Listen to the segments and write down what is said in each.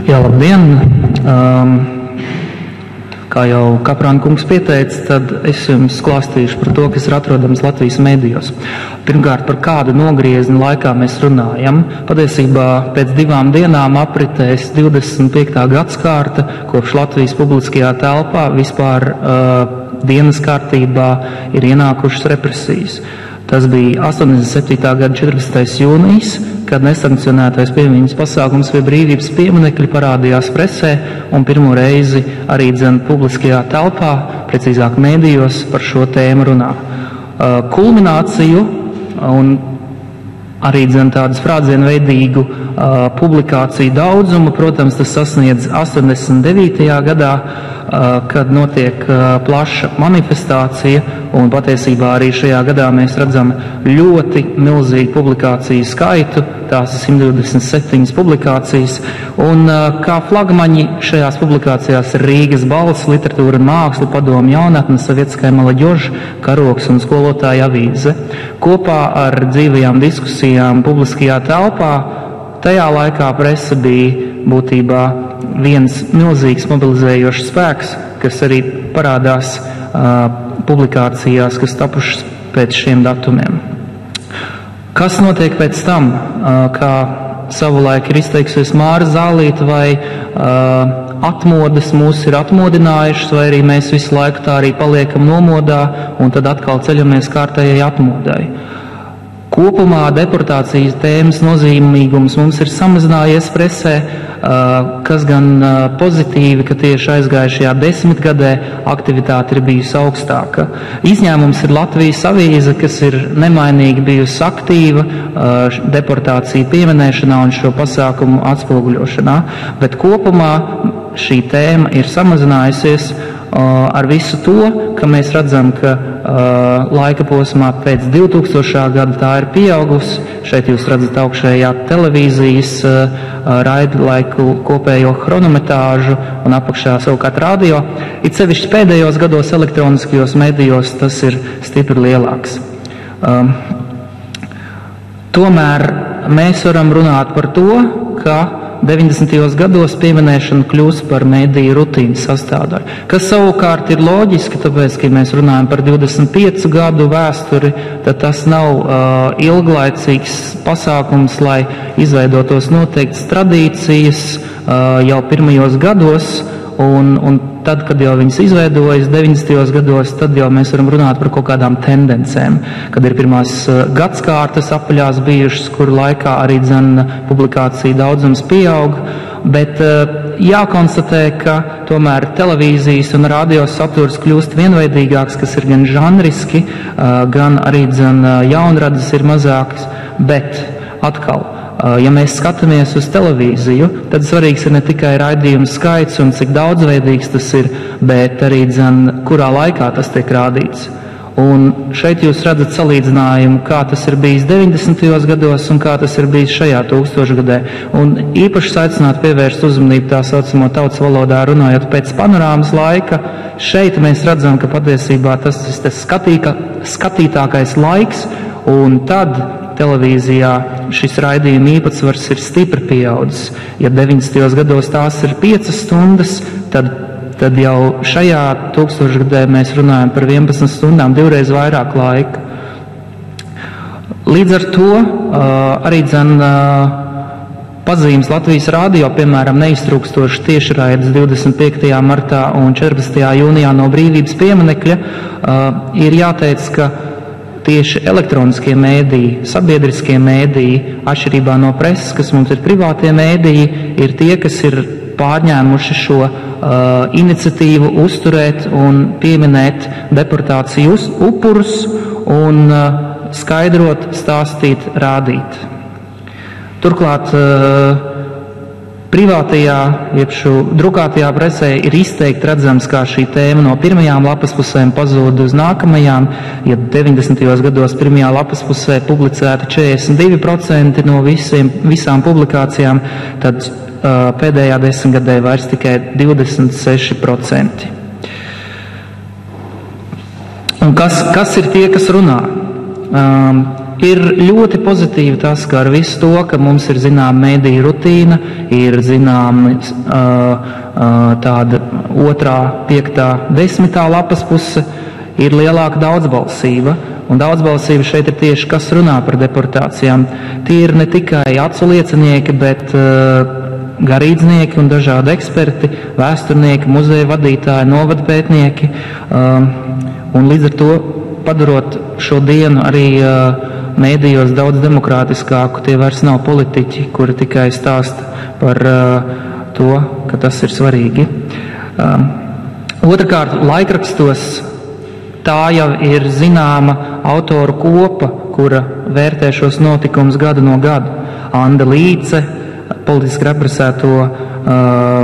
Jā, labdien! Kā jau Kaprāna kungs pieteica, tad es jums klāstīšu par to, kas ir atrodams Latvijas medijos. Pirmkārt, par kādu nogriezni laikā mēs runājam. Patiesībā pēc 2 dienām apritēs 25. gadskārta, kopš Latvijas publiskajā telpā vispār dienas kārtībā ir ienākušas represijas. Tas bija 87. gada 14. jūnijas, kad nesankcionētais piemiņas pasākums pie brīvības pieminekļa parādījās presē un pirmo reizi arī publiskajā telpā, precīzāk mēdījos, par šo tēmu runā. Kulmināciju un arī tādas frādzienveidīgu publikāciju daudzumu, protams, tas sasniedz 89. gadā, kad notiek plaša manifestācija, un patiesībā arī šajā gadā mēs redzam ļoti milzīgu publikāciju skaitu, tās 127 publikācijas, un kā flagmaņi šajās publikācijās ir Rīgas balss, Literatūra un māksla, Padomu jaunatne, Sovietskaya молодежь, Karoks un Skolotāja avīze. Kopā ar dzīvajām diskusijām publiskajā telpā tajā laikā presa bija būtībā viens milzīgs mobilizējošs spēks, kas arī parādās publikācijās, kas tapušas pēc šiem datumiem. Kas notiek pēc tam, kā savulaik ir izteiksies Māra Zālīte, vai atmodas mūs ir atmodinājušas, vai arī mēs visu laiku tā arī paliekam nomodā un tad atkal ceļamies kārtējai atmodai. Kopumā deportācijas tēmas nozīmīgums mums ir samazinājies presē, kas gan pozitīvi, ka tieši aizgājušajā 10 gadē aktivitāte ir bijusi augstāka. Izņēmums ir Latvijas avīze, kas ir nemainīgi bijusi aktīva deportāciju pieminēšanā un šo pasākumu atspoguļošanā, bet kopumā šī tēma ir samazinājusies ar visu to, ka mēs redzam, ka laika posmā pēc 2000. gada tā ir pieaugusi. Šeit jūs redzat augšējā televīzijas raidlaiku kopējo chronometāžu un apakšā savukārt radio. It sevišķi pēdējos gados elektroniskajos medijos tas ir stipri lielāks. Tomēr mēs varam runāt par to, ka 90. gados pieminēšana kļūst par mediju rutīnas sastāvdaļu, kas savukārt ir loģiski, tāpēc, ka mēs runājam par 25 gadu vēsturi, tad tas nav ilglaicīgs pasākums, lai izveidotos noteiktas tradīcijas jau pirmajos gados, un tad, kad jau viņas izveidojas 90. gados, tad jau mēs varam runāt par kaut kādām tendencēm, kad ir pirmās gadskārtas apaļās bijušas, kur laikā arī publikācija daudzums pieaug, bet jākonstatē, ka tomēr televīzijas un radio saturs kļūst vienveidīgāks, kas ir gan žanriski, gan arī jaunradas ir mazāks, bet atkal, ja mēs skatāmies uz televīziju, tad svarīgs ir ne tikai raidījumu skaits un cik daudzveidīgs tas ir, bet arī kurā laikā tas tiek rādīts. Un šeit jūs redzat salīdzinājumu, kā tas ir bijis 90. gados un kā tas ir bijis šajā tūkstošgadē. Un īpaši aicināt pievērst uzmanību tā saucamo tautas valodā runājot pēc panorāmas laika. Šeit mēs redzam, ka patiesībā tas skatītākais laiks, un tad televīzijā šis raidījuma īpatsvars ir stipri pieaudzis. Ja 90. gados tās ir 5 stundas, tad jau šajā tūkstošgadē mēs runājam par 11 stundām, 2 vairāk laika. Līdz ar to arī pazīmes Latvijas radio, piemēram, neiztrūkstoši tiešraides 25. martā un 14. jūnijā no brīvības pieminekļa, ir jāteic, ka tieši elektroniskie mēdīji, sabiedriskie mēdīji, atšķirībā no preses, kas mums ir privātie mēdīji, ir tie, kas ir pārņēmuši šo iniciatīvu uzturēt un pieminēt deportāciju upurus un skaidrot, stāstīt, rādīt. Turklāt privātajā, jeb drukātajā presē ir izteikti redzams, kā šī tēma no pirmajām lapas pusēm pazūd uz nākamajām. Ja 90. gados pirmajā lapas pusē publicēta 42% no visām publikācijām, tad pēdējā 10 gadē vairs tikai 26%. Un kas ir tie, kas runā? Ir ļoti pozitīvi tas, ka ar visu to, ka mums ir zināma mediju rutīna, ir zināma tāda 2., 5., 10. lapas puse, ir lielāka daudzbalsība. Un daudzbalsība šeit ir tieši, kas runā par deportācijām. Tie ir ne tikai acu liecinieki, bet garīdznieki un dažādi eksperti, vēsturnieki, muzeja vadītāji, novadpētnieki. Un līdz ar to padarot šo dienu arī mēdījos daudz demokrātiskāku, tie vairs nav politiķi, kuri tikai stāsta par to, ka tas ir svarīgi. Otrakārt, laikrakstos tā jau ir zināma autoru kopa, kura vērtē šos notikumus gadu no gada. Anda Līce, politiski represēto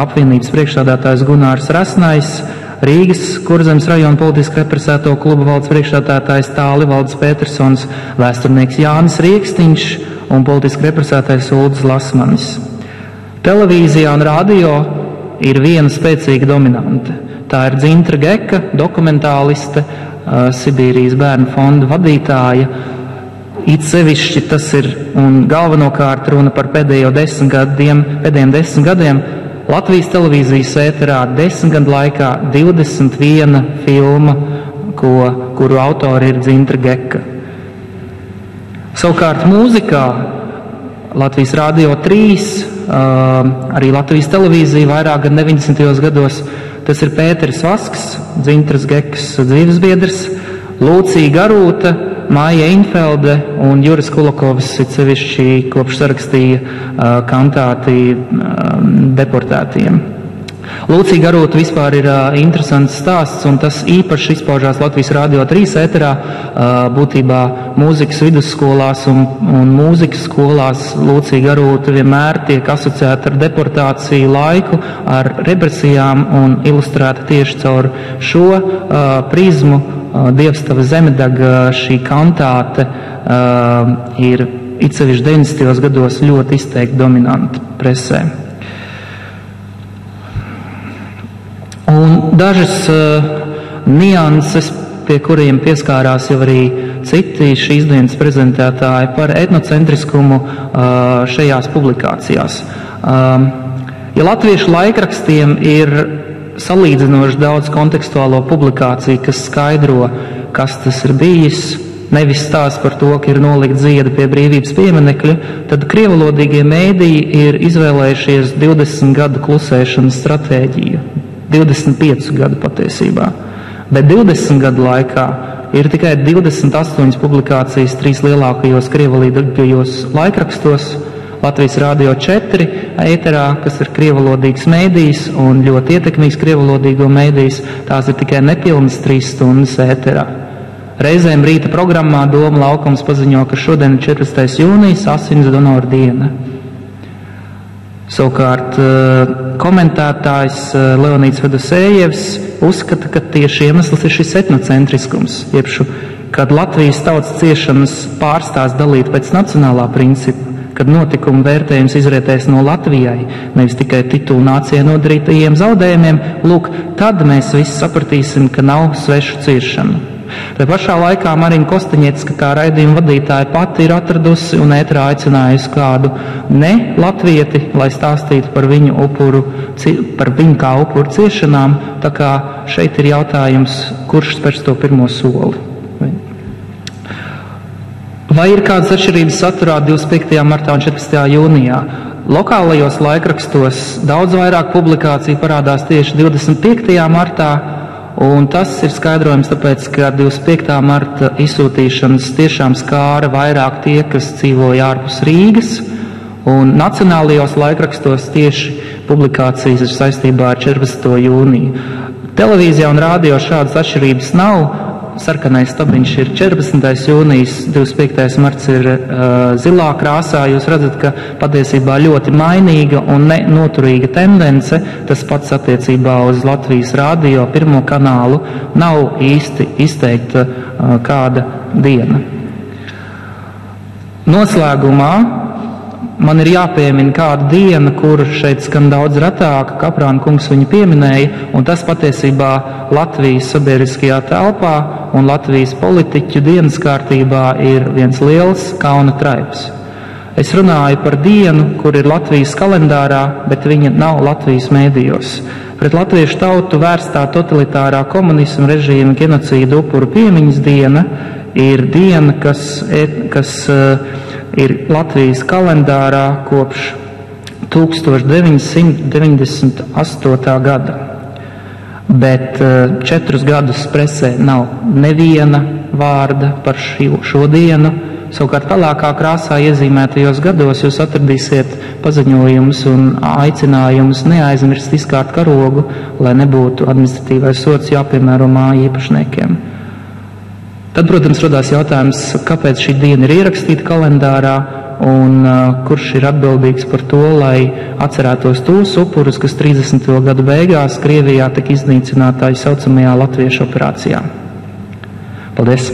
apvienības priekšsādātājs Gunārs Rasnais, Rīgas Kurzemes rajona politiski represēto kluba valdes priekšsādātājs Tālivalds Petersons, vēsturnieks Jānis Riekstiņš un politiski represētais Uldis Lasmanis. Televīzijā un radio ir viena spēcīga dominante. Tā ir Dzintra Geka, dokumentāliste, Sibīrijas bērnu fonda vadītāja. It sevišķi tas ir un galvenokārt runa par pēdējiem 10 gadiem. Latvijas televīzijas ēterā 10 gadu laikā 21 filma, kuru autori ir Dzintra Geka. Savukārt mūzikā Latvijas Rādio 3, arī Latvijas televīzija vairāk gan 90. gados, tas ir Pēteris Vasks, Dzintras Gekas dzīvesbiedrs, Lūcija Garūta, Māja Infelde un Juris Kulakovs it sevišķi kopš sarakstīja kantāti deportētiem. Lūcija Garūta vispār ir interesants stāsts, un tas īpaši izpaužās Latvijas Rādio 3 ēterā, būtībā mūzikas vidusskolās un mūzikas skolās. Lūcija Garūta vienmēr tiek asociēta ar deportāciju laiku, ar represijām un ilustrēta tieši caur šo prizmu. Dievstava Zemedeg, šī kantāte ir it sevišķi 90. gados ļoti izteikti dominanta presē. Un dažas nianses, pie kuriem pieskārās jau arī citi šīs dienas prezentētāji par etnocentriskumu šajās publikācijās. Ja latviešu laikrakstiem ir salīdzinoši daudz kontekstuālo publikāciju, kas skaidro, kas tas ir bijis, nevis stāsts par to, ka ir nolikt ziedi pie brīvības pieminekļa, tad krievalodīgie mēdīji ir izvēlējušies 20 gadu klusēšanas stratēģiju. 25 gadu patiesībā. Bet 20 gadu laikā ir tikai 28 publikācijas 3 lielākajos krievalodīgajos laikrakstos, Latvijas Rādio 4 ēterā, kas ir krievalodīgs mēdījis un ļoti ietekmīgs krievalodīgo mēdījis, tās ir tikai nepilnas 3 stundas ēterā. Reizēm rīta programmā Doma Laukums paziņo, ka šodien ir 14. jūnijas, asins donoru diena. Savukārt komentētājs Leonīds Fedosējevs uzskata, ka tieši iemesls ir šis etnocentriskums, kad Latvijas tautas ciešanas pārstās dalīt pēc nacionālā principa, kad notikuma vērtējums izrietēs no Latvijai, nevis tikai titulu nācijai nodarītajiem zaudējumiem, lūk, tad mēs visi sapratīsim, ka nav svešu ciešanu. Tā pašā laikā Marina Kostaņecka, kā raidījuma vadītāja, pati ir atradusi un ētrā aicinājusi kādu ne latvieti, lai stāstītu par viņu kā upuru ciešanām, tā kā šeit ir jautājums, kurš spērs to pirmo soli. Vai ir kādas atšķirības saturā 25. martā un 14. jūnijā? Lokālajos laikrakstos daudz vairāk publikāciju parādās tieši 25. martā, un tas ir skaidrojums tāpēc, ka 25. marta izsūtīšanas tiešām skāra vairāk tie, kas dzīvoja ārpus Rīgas, un nacionālajos laikrakstos tieši publikācijas ir saistībā ar 14. jūniju. Televīzijā un rādio šādas atšķirības nav. Sarkanais stabiņš ir 14. jūnijas, 25. marts ir zilā krāsā. Jūs redzat, ka patiesībā ļoti mainīga un noturīga tendence, tas pats attiecībā uz Latvijas Rādio 1. kanālu, nav īsti izteikta kāda diena. Noslēgumā Man ir jāpiemina kāda diena, kur šeit skan daudz retāk, Kaprāna kungs viņu pieminēja, un tas patiesībā Latvijas sabiedriskajā telpā un Latvijas politiķu dienas kārtībā ir viens liels kauna traips. Es runāju par dienu, kur ir Latvijas kalendārā, bet viņa nav Latvijas mēdījos. Pret latviešu tautu vērstā totalitārā komunisma režīma genocīda upuru piemiņas diena ir diena, kas ir Latvijas kalendārā kopš 1998. gada. Bet 4 gadus presē nav neviena vārda par šo dienu. Savukārt pelēkā krāsā iezīmētajos gados jūs atradīsiet paziņojumus un aicinājumus neaizmirst izkārt karogu, lai nebūtu administratīvais sods jāpiemēro māju īpašniekiem. Tad, protams, rodās jautājums, kāpēc šī diena ir ierakstīta kalendārā un kurš ir atbildīgs par to, lai atcerētos tos upurus, kas 30. gadu beigās Krievijā tika iznīcināti tā saucamajā latviešu operācijā. Paldies!